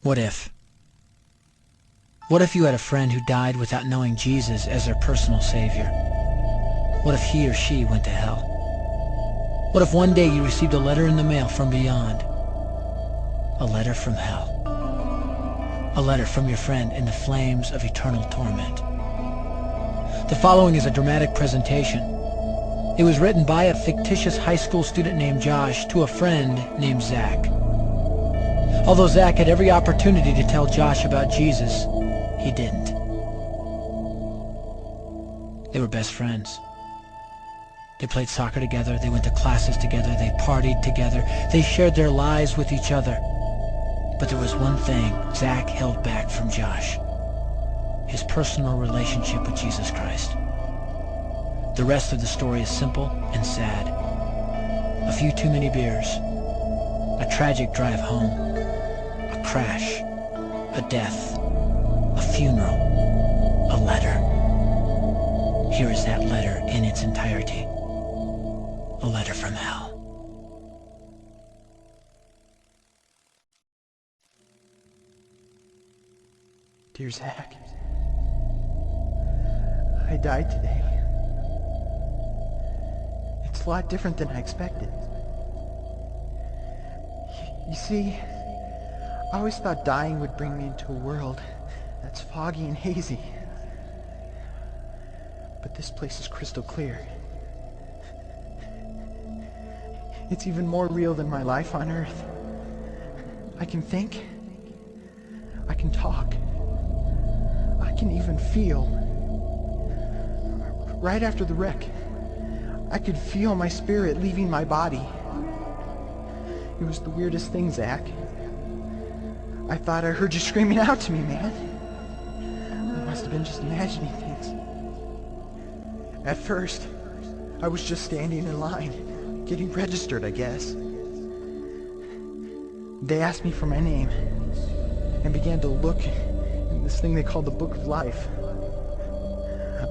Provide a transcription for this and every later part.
What if? What if you had a friend who died without knowing Jesus as their personal savior? What if he or she went to hell? What if one day you received a letter in the mail from beyond? A letter from hell. A letter from your friend in the flames of eternal torment. The following is a dramatic presentation. It was written by a fictitious high school student named Josh to a friend named Zach. Although Zach had every opportunity to tell Josh about Jesus, he didn't. They were best friends. They played soccer together, they went to classes together, they partied together, they shared their lives with each other. But there was one thing Zach held back from Josh: his personal relationship with Jesus Christ. The rest of the story is simple and sad. A few too many beers, a tragic drive home, a crash, a death, a funeral, a letter. Here is that letter in its entirety. A letter from hell. Dear Zach, I died today. It's a lot different than I expected. You see, I always thought dying would bring me into a world that's foggy and hazy. But this place is crystal clear. It's even more real than my life on Earth. I can think. I can talk. I can even feel. Right after the wreck, I could feel my spirit leaving my body. It was the weirdest thing, Zach. I thought I heard you screaming out to me, man. I must have been just imagining things. At first, I was just standing in line, getting registered, I guess. They asked me for my name and began to look in this thing they called the Book of Life.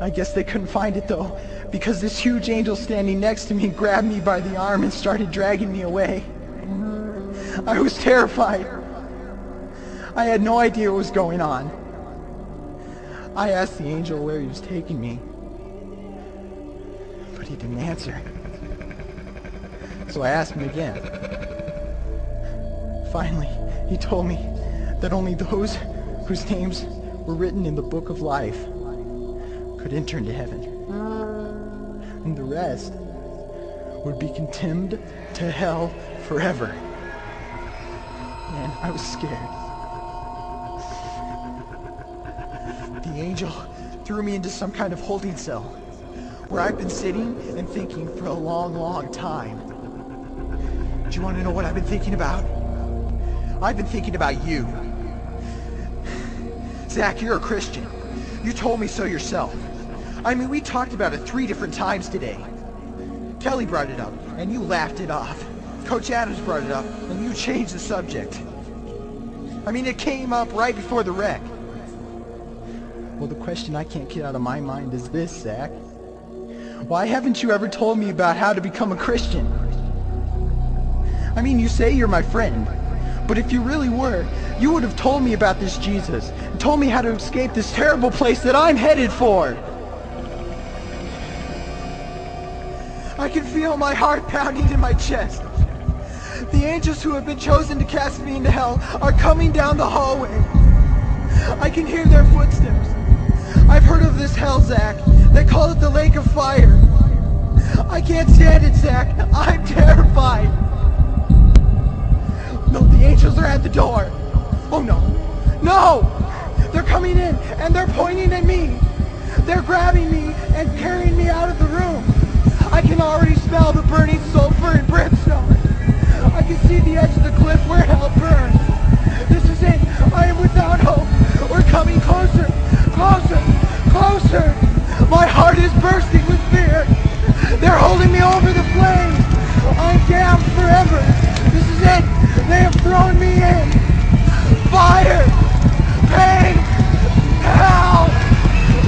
I guess they couldn't find it though, because this huge angel standing next to me grabbed me by the arm and started dragging me away. I was terrified. I had no idea what was going on. I asked the angel where he was taking me, but he didn't answer. So I asked him again. Finally, he told me that only those whose names were written in the Book of Life could enter into heaven. And the rest would be condemned to hell forever. Man, I was scared. The angel threw me into some kind of holding cell where I've been sitting and thinking for a long, long time. Do you want to know what I've been thinking about? I've been thinking about you. Zach, you're a Christian. You told me so yourself. I mean, we talked about it 3 different times today. Kelly brought it up, and you laughed it off. Coach Adams brought it up, and you changed the subject. I mean, it came up right before the wreck. Well, the question I can't get out of my mind is this, Zach. Why haven't you ever told me about how to become a Christian? I mean, you say you're my friend, but if you really were, you would have told me about this Jesus, and told me how to escape this terrible place that I'm headed for. I can feel my heart pounding in my chest. The angels who have been chosen to cast me into hell are coming down the hallway. I can hear their footsteps. I've heard of this hell, Zach. They call it the lake of fire. I can't stand it, Zach. I'm terrified. No, the angels are at the door. Oh no. No! They're coming in and they're pointing at me. They're grabbing me and carrying me out of the room. I can already smell the burning sulfur and brimstone. I can see the edge of the cliff where hell burns. This is it. I am without hope. We're coming closer, closer, closer. My heart is bursting with fear. They're holding me over the flames. I'm damned forever. This is it. They have thrown me in. Fire, pain, hell.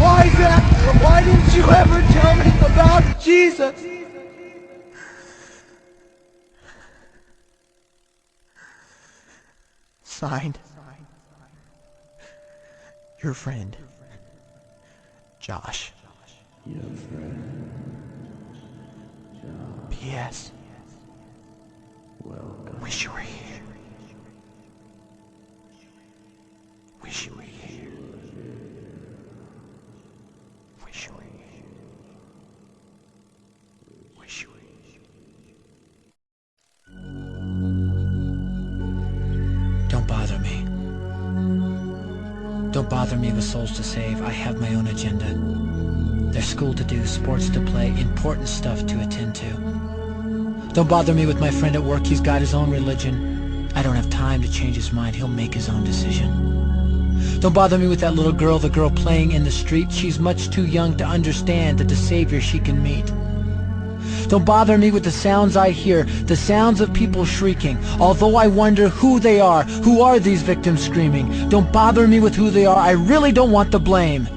Why, Zach? Why didn't you ever tell me about Jesus? Signed, Your friend, Josh. Your friend, Josh. P.S. Welcome. Wish you were here. Wish you were here. Wish you were here. Wish you were here. Don't bother me. Don't bother me with souls to save. I have my own agenda. There's school to do, sports to play, important stuff to attend to. Don't bother me with my friend at work. He's got his own religion. I don't have time to change his mind. He'll make his own decision. Don't bother me with that little girl, the girl playing in the street. She's much too young to understand that the savior she can meet. Don't bother me with the sounds I hear, the sounds of people shrieking, although I wonder who they are. Who are these victims screaming? Don't bother me with who they are. I really don't want the blame.